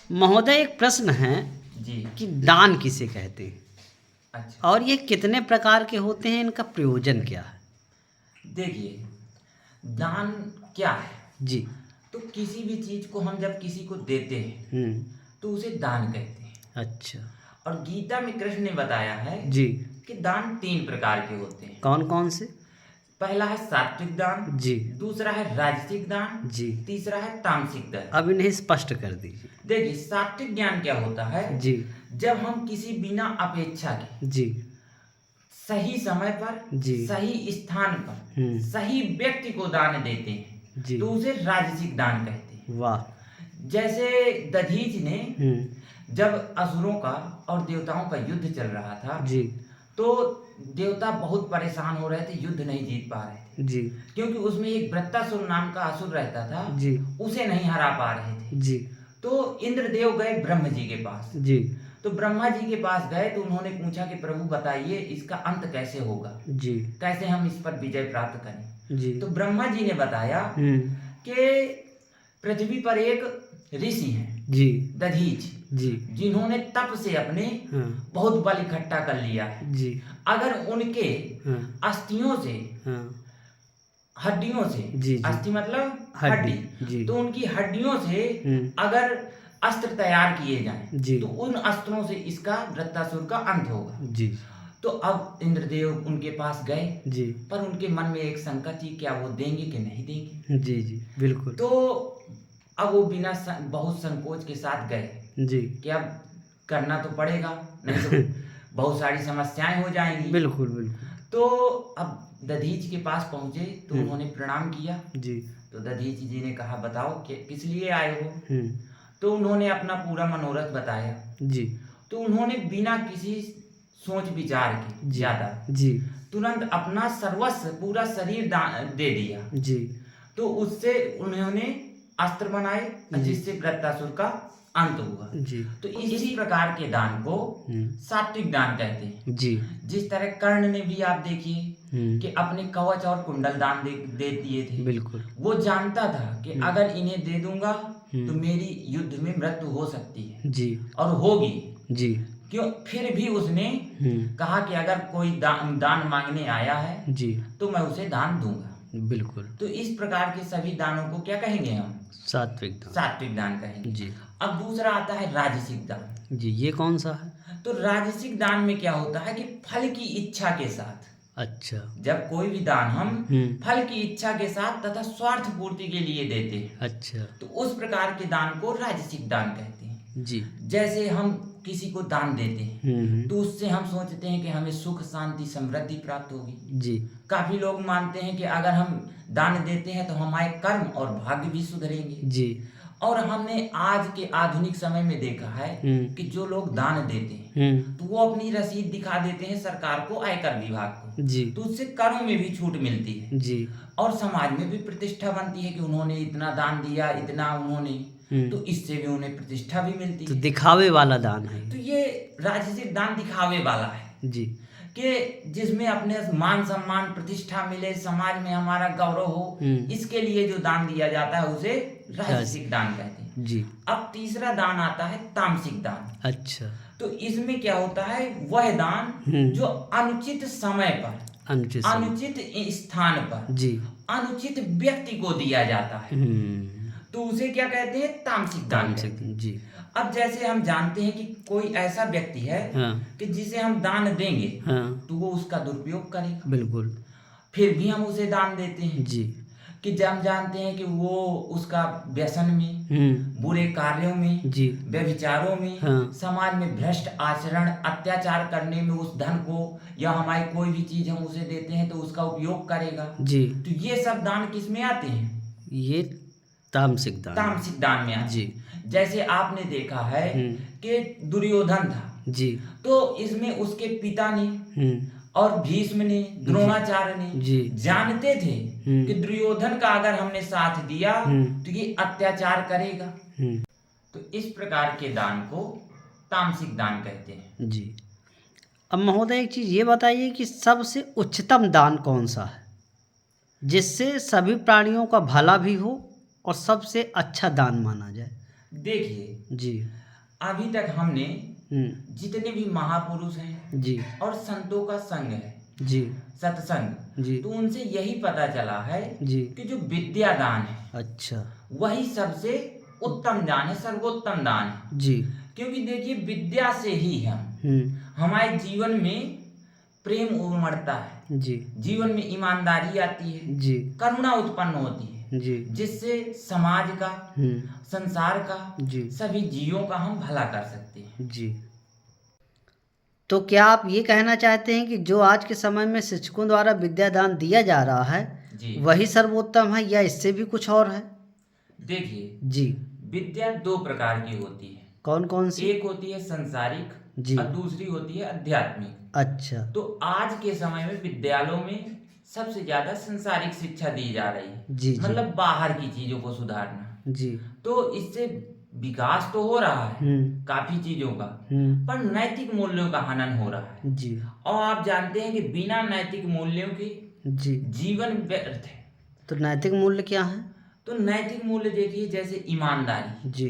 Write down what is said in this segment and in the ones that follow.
महोदय, एक प्रश्न है जी। कि दान किसे कहते हैं अच्छा, और ये कितने प्रकार के होते हैं, इनका प्रयोजन क्या है? देखिए, दान क्या है? जी। तो किसी भी चीज़ को हम जब किसी को देते हैं हम्म। तो उसे दान कहते हैं। अच्छा। और गीता में कृष्ण ने बताया है जी। कि दान 3 प्रकार के होते हैं। कौन कौन से? पहला है सात्विक दान, जी। दूसरा है राजसिक दान, जी। तीसरा है तामसिक दान। अब इन्हें स्पष्ट कर दीजिए। देखिए, सात्विक ज्ञान क्या होता है? जी। जब हम किसी बिना अपेक्षा के जी। सही समय पर, जी। सही स्थान पर, हम्म। सही व्यक्ति को दान देते हैं जी। तो उसे राजसिक दान कहते हैं। वाह। जैसे दधीच ने जब असुरों का और देवताओं का युद्ध चल रहा था जी। तो देवता बहुत परेशान हो रहे थे, युद्ध नहीं जीत पा रहे थे जी। क्योंकि उसमें एक वृत्तासुर नाम का असुर रहता था। जी। उसे नहीं हरा पा रहे थे। जी। तो इंद्रदेव गए ब्रह्म जी के पास। जी। तो ब्रह्मा जी के पास गए तो उन्होंने पूछा कि प्रभु बताइए इसका अंत कैसे होगा, जी। कैसे हम इस पर विजय प्राप्त करें। जी। तो ब्रह्मा जी ने बताया कि पृथ्वी पर एक ऋषि हैं, जी। दधीच, जी। जिन्होंने तप से अपने हाँ। बहुत बल इकट्ठा कर लिया है। जी। अगर उनके हाँ। अस्थियों से, हाँ। हड्डियों से, जी। जी। अस्थि मतलब हड्डी। हड्डी, जी। तो उनकी हड्डियों से अगर अस्त्र तैयार किए जाएं जी। तो उन अस्त्रों से इसका वृत्तासुर का अंत होगा। जी। तो अब इंद्रदेव उनके पास गए, जी। पर उनके मन में एक शंका थी, क्या वो देंगे कि नहीं देंगे। जी। जी बिल्कुल। तो अब वो बिना बहुत संकोच के साथ गए जी। कि अब करना तो पड़ेगा, नहीं तो बहुत सारी समस्याएं हो जाएंगी। बिल्कुल बिल्कुल। तो अब दधीच के पास पहुंचे तो उन्होंने प्रणाम किया। जी। तो दधीच जी ने कहा बताओ कि किस लिए आए हो। हम्म। तो उन्होंने अपना पूरा मनोरथ बताया। जी। तो उन्होंने बिना किसी सोच विचार के जी। ज्यादा जी। तुरंत अपना सर्वस्व पूरा शरीर दे दिया। जी। तो उससे उन्होंने अस्त्र बनाए जी। जिससे वृत्तासुर का अंत हुआ। जी। तो इसी प्रकार के दान को सात्विक दान कहते हैं। जी। जिस तरह कर्ण ने भी आप देखिए कि अपने कवच और कुंडल दान दे दिए थे। बिल्कुल। वो जानता था कि अगर इन्हें दे दूंगा तो मेरी युद्ध में मृत्यु हो सकती है। जी। और होगी। जी। क्यों? फिर भी उसने कहा कि अगर कोई दान मांगने आया है जी तो मैं उसे दान दूंगा। बिल्कुल। तो इस प्रकार के सभी दानों को क्या कहेंगे हम? सात्विक दान। सात्विक दान कहेंगे। जी। अब दूसरा आता है राजसिक दान। जी, ये कौन सा है? तो राजसिक दान में क्या होता है कि फल की इच्छा के साथ, अच्छा। जब कोई भी दान हम फल की इच्छा के साथ तथा स्वार्थ पूर्ति के लिए देते हैं, अच्छा। तो उस प्रकार के दान को राजसिक दान कहते हैं। जी। जैसे हम किसी को दान देते हैं तो उससे हम सोचते हैं कि हमें सुख शांति समृद्धि प्राप्त होगी। जी। काफी लोग मानते हैं कि अगर हम दान देते हैं तो हमारे कर्म और भाग्य भी सुधरेंगे। जी। और हमने आज के आधुनिक समय में देखा है कि जो लोग दान देते हैं तो वो अपनी रसीद दिखा देते हैं सरकार को, आयकर विभाग को। जी। तो उससे करों में भी छूट मिलती है। जी। और समाज में भी प्रतिष्ठा बनती है कि उन्होंने इतना दान दिया, इतना उन्होंने, तो इससे भी उन्हें प्रतिष्ठा भी मिलती तो है। दिखावे वाला दान है। तो ये राजसिक दान दिखावे वाला है जी। कि जिसमें अपने मान सम्मान प्रतिष्ठा मिले, समाज में हमारा गौरव हो, इसके लिए जो दान दिया जाता है उसे राजसिक दान कहते हैं। जी। अब तीसरा दान आता है तामसिक दान। अच्छा। तो इसमें क्या होता है, वह दान जो अनुचित समय पर, अनुचित स्थान पर, जी, अनुचित व्यक्ति को दिया जाता है, तो उसे क्या कहते हैं? तामसिक दान कहते हैं। जी। अब जैसे हम जानते हैं कि कोई ऐसा व्यक्ति है कि जिसे हम दान देंगे तो वो उसका दुरुपयोग करेगा। बिल्कुल। फिर भी हम उसे दान देते हैं। जी। कि जब हम जानते हैं कि वो उसका व्यसन में, बुरे कार्यों में, जी, व्यभिचारों में, समाज में भ्रष्ट आचरण, अत्याचार करने में उस धन को या हमारी कोई भी चीज हम उसे देते हैं तो उसका उपयोग करेगा। जी। तो ये सब दान किस में आते हैं? ये तामसिक दान। तामसिक दान में आते जी। जैसे आपने देखा है कि दुर्योधन था। जी। तो इसमें उसके पिता ने और भीष्म ने, द्रोणाचार्य ने जानते थे कि दुर्योधन का अगर हमने साथ दिया तो ये अत्याचार करेगा। तो इस प्रकार के दान को तामसिक दान कहते हैं। जी। अब महोदय एक चीज़ ये बताइए कि सबसे उच्चतम दान कौन सा है जिससे सभी प्राणियों का भला भी हो और सबसे अच्छा दान माना जाए? देखिए जी। अभी तक हमने जितने भी महापुरुष हैं जी और संतों का संग है जी सत्संग, जी तो उनसे यही पता चला है जी। कि जो विद्या दान है अच्छा। वही सबसे उत्तम दान है, सर्वोत्तम दान है। जी। क्योंकि देखिए विद्या से ही हमारे जीवन में प्रेम उमड़ता है, जी जीवन में ईमानदारी आती है, जी करुणा उत्पन्न होती है, जी जिससे समाज का, संसार का, जी सभी जीवों का हम भला कर सकते हैं। जी। तो क्या आप ये कहना चाहते हैं कि जो आज के समय में शिक्षकों द्वारा विद्यादान दिया जा रहा है जी वही सर्वोत्तम है या इससे भी कुछ और है? देखिए जी। विद्या दो प्रकार की होती है। कौन कौन सी? एक होती है संसारिक जी। और दूसरी होती है आध्यात्मिक। अच्छा। तो आज के समय में विद्यालयों में सबसे ज्यादा संसारिक शिक्षा दी जा रही है। जी जी मतलब बाहर की चीजों को सुधारना। जी। तो इससे विकास तो हो रहा है काफी चीजों का, पर नैतिक मूल्यों का हनन हो रहा है। जी। और आप जानते हैं कि बिना नैतिक मूल्यों के जी जीवन व्यर्थ है। तो नैतिक मूल्य क्या है? तो नैतिक मूल्य देखिए जैसे ईमानदारी, जी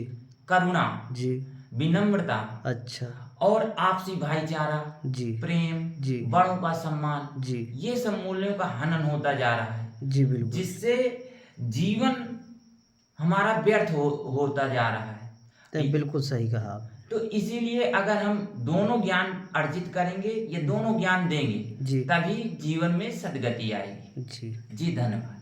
करुणा, जी। विनम्रता, अच्छा। और आपसी भाईचारा, जी प्रेम, जी बड़ों का सम्मान, जी। ये सब मूल्यों का हनन होता जा रहा है, जी बिल्कुल। जिससे जीवन हमारा व्यर्थ होता जा रहा है। तो बिल्कुल सही कहा आप। तो इसीलिए अगर हम दोनों ज्ञान अर्जित करेंगे, ये दोनों ज्ञान देंगे, जी तभी जीवन में सदगति आएगी। जी। जी धन्यवाद।